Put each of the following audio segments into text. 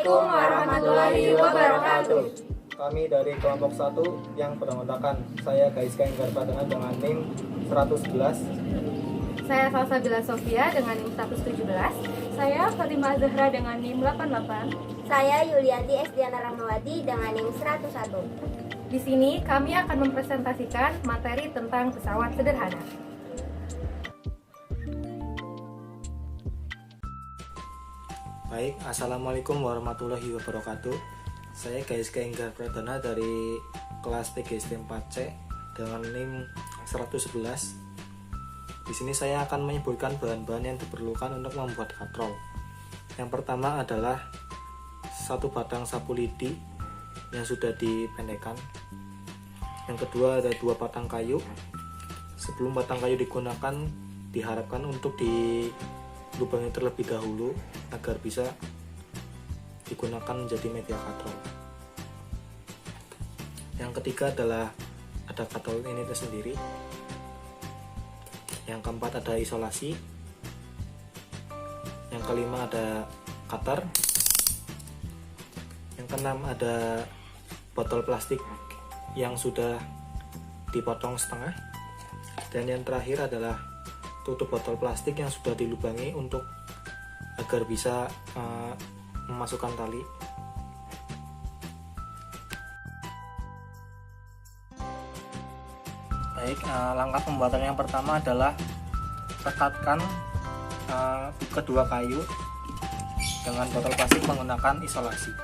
Assalamualaikum warahmatullahi wabarakatuh. Kami dari kelompok 1 yang beranggotakan saya Gaiska Enggar Pradana dengan NIM 111. Saya Salsabila Sofia dengan NIM 117. Saya Fatimah Zahra dengan NIM 88. Saya Yulianti Estiana Rahmawati dengan NIM 101. Di sini kami akan mempresentasikan materi tentang pesawat sederhana. Baik, Assalamualaikum warahmatullahi wabarakatuh. Saya Gaiska Enggar Pradana dari kelas PGSD 4C dengan NIM 111. Di sini saya akan menyebutkan bahan-bahan yang diperlukan untuk membuat katrol. Yang pertama adalah satu batang sapu lidi yang sudah dipendekkan. Yang kedua ada 2 batang kayu. Sebelum batang kayu digunakan, diharapkan untuk dilubangi terlebih dahulu agar bisa digunakan menjadi media katrol. Yang ketiga adalah ada katrol ini tersendiri. Yang keempat ada isolasi. Yang kelima ada cutter. Yang keenam ada botol plastik yang sudah dipotong setengah. Dan yang terakhir adalah tutup botol plastik yang sudah dilubangi untuk agar bisa memasukkan tali. Baik, langkah pembuatan yang pertama adalah rekatkan kedua kayu dengan botol plastik menggunakan isolasi.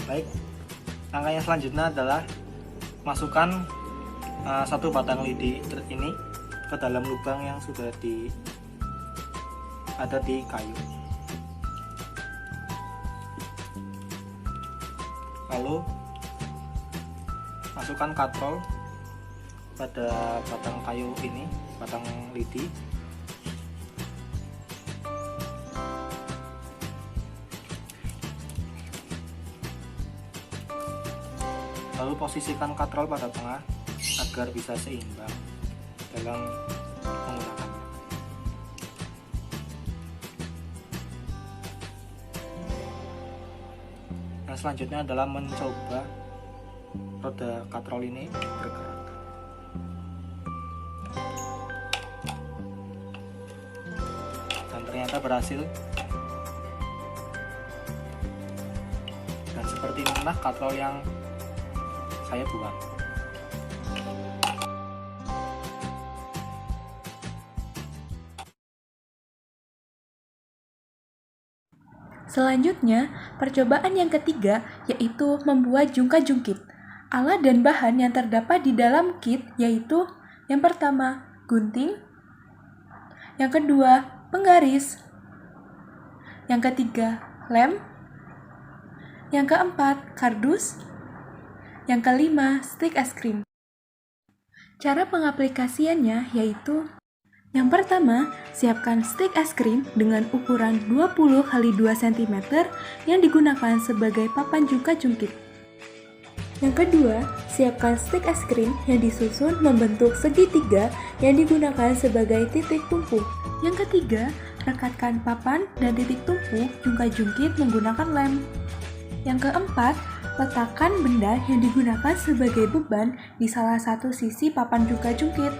Baik, langkah yang selanjutnya adalah masukkan satu batang lidi ini ke dalam lubang yang sudah ada di kayu. Lalu masukkan katrol pada batang kayu ini, batang lidi. Lalu posisikan katrol pada tengah agar bisa seimbang dalam menggunakannya. Yang selanjutnya adalah mencoba roda katrol ini bergerak. Dan ternyata berhasil. Dan seperti inilah katrol yang saya buat. Selanjutnya, percobaan yang ketiga yaitu membuat jungkat-jungkit. Alat dan bahan yang terdapat di dalam kit yaitu yang pertama, gunting, yang kedua, penggaris, yang ketiga, lem, yang keempat, kardus, yang kelima, stik es krim. Cara pengaplikasiannya yaitu yang pertama, siapkan stik es krim dengan ukuran 20 x 2 cm yang digunakan sebagai papan jungkat-jungkit. Yang kedua, siapkan stik es krim yang disusun membentuk segitiga yang digunakan sebagai titik tumpu. Yang ketiga, rekatkan papan dan titik tumpu jungkat-jungkit menggunakan lem. Yang keempat, letakkan benda yang digunakan sebagai beban di salah satu sisi papan jungkat-jungkit.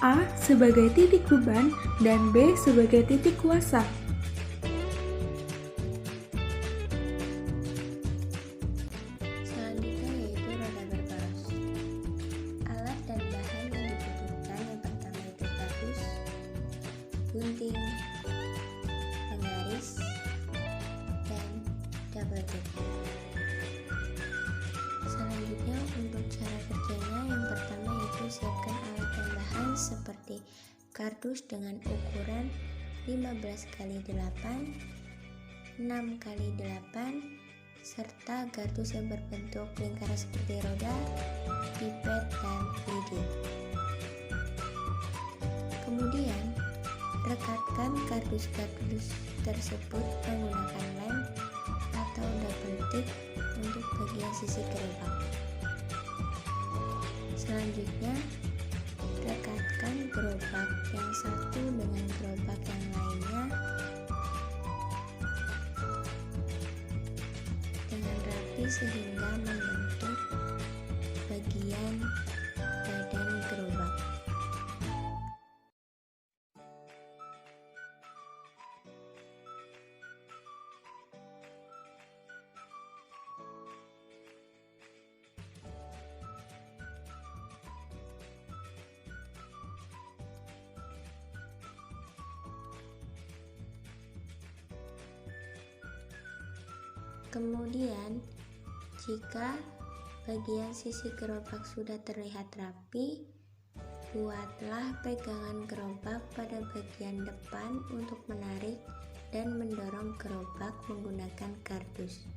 A sebagai titik beban dan B sebagai titik kuasa. Selanjutnya yaitu roda berbalas. Alat dan bahan yang dibutuhkan yang pertama itu kardus, gunting, penggaris, dan double tip. Selanjutnya untuk cara kerjanya, yang pertama yaitu siapkan alat dan bahan seperti kardus dengan ukuran 15x8, 6x8, serta kardus yang berbentuk lingkaran seperti roda, pipet, dan lidi. Kemudian rekatkan kardus-kardus tersebut menggunakan lem atau double tip untuk bagian sisi gerobak. Selanjutnya, rekatkan gerobak yang satu dengan gerobak yang lainnya dengan rapi sehingga membentuk bagian badan gerobak. Kemudian, jika bagian sisi gerobak sudah terlihat rapi, buatlah pegangan gerobak pada bagian depan untuk menarik dan mendorong gerobak menggunakan kardus.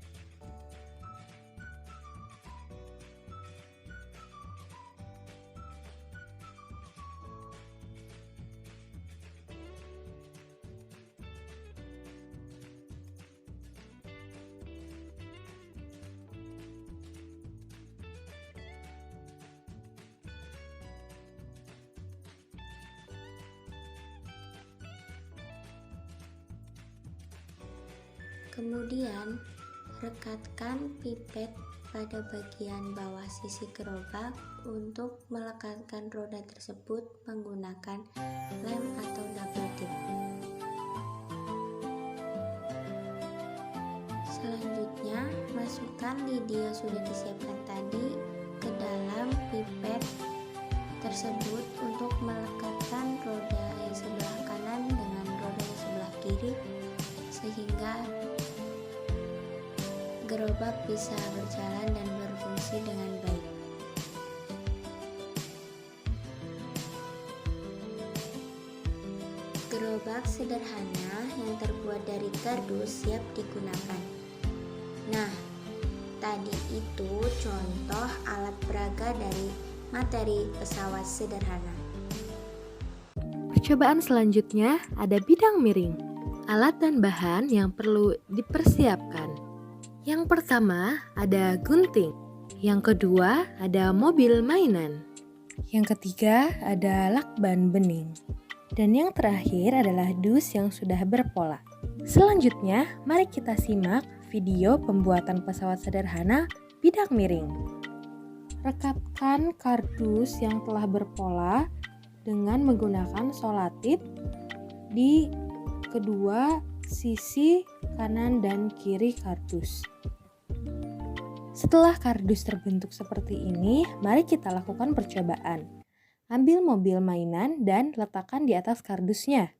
Kemudian, rekatkan pipet pada bagian bawah sisi gerobak untuk melekatkan roda tersebut menggunakan lem atau double tip. Selanjutnya, masukkan lidi yang sudah disiapkan tadi ke dalam pipet tersebut untuk melekatkan roda yang sebelah kanan dengan roda yang sebelah kiri sehingga gerobak bisa berjalan dan berfungsi dengan baik. Gerobak sederhana yang terbuat dari kardus siap digunakan. Nah, tadi itu contoh alat peraga dari materi pesawat sederhana. Percobaan selanjutnya ada bidang miring. Alat dan bahan yang perlu dipersiapkan. Yang pertama ada gunting. Yang kedua ada mobil mainan. Yang ketiga ada lakban bening. Dan yang terakhir adalah dus yang sudah berpola. Selanjutnya, mari kita simak video pembuatan pesawat sederhana bidang miring. Rekatkan kardus yang telah berpola dengan menggunakan solatip di kedua sisi kanan dan kiri kardus. Setelah kardus terbentuk seperti ini, mari kita lakukan percobaan. Ambil mobil mainan dan letakkan di atas kardusnya.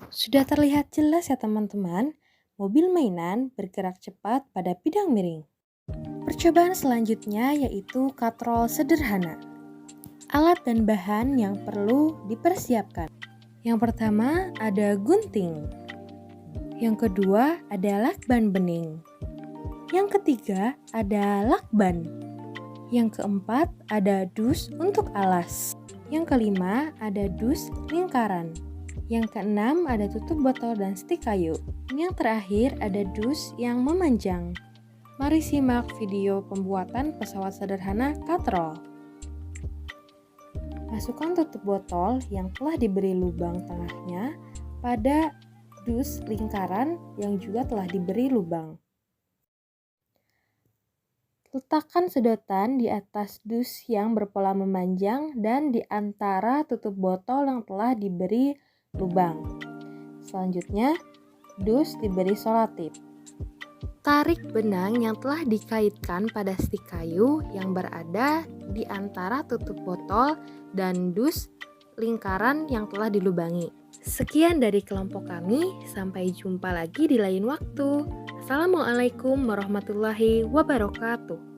Sudah terlihat jelas ya teman-teman, mobil mainan bergerak cepat pada bidang miring. Percobaan selanjutnya yaitu katrol sederhana. Alat dan bahan yang perlu dipersiapkan. Yang pertama ada gunting. Yang kedua ada lakban bening. Yang ketiga ada lakban. Yang keempat ada dus untuk alas. Yang kelima ada dus lingkaran. Yang keenam ada tutup botol dan stik kayu. Yang terakhir ada dus yang memanjang. Mari simak video pembuatan pesawat sederhana katrol. Masukkan tutup botol yang telah diberi lubang tengahnya pada dus lingkaran yang juga telah diberi lubang. Letakkan sedotan di atas dus yang berpola memanjang dan di antara tutup botol yang telah diberi lubang. Selanjutnya, dus diberi solatip. Tarik benang yang telah dikaitkan pada stik kayu yang berada di antara tutup botol dan dus lingkaran yang telah dilubangi. Sekian dari kelompok kami, sampai jumpa lagi di lain waktu. Assalamualaikum warahmatullahi wabarakatuh.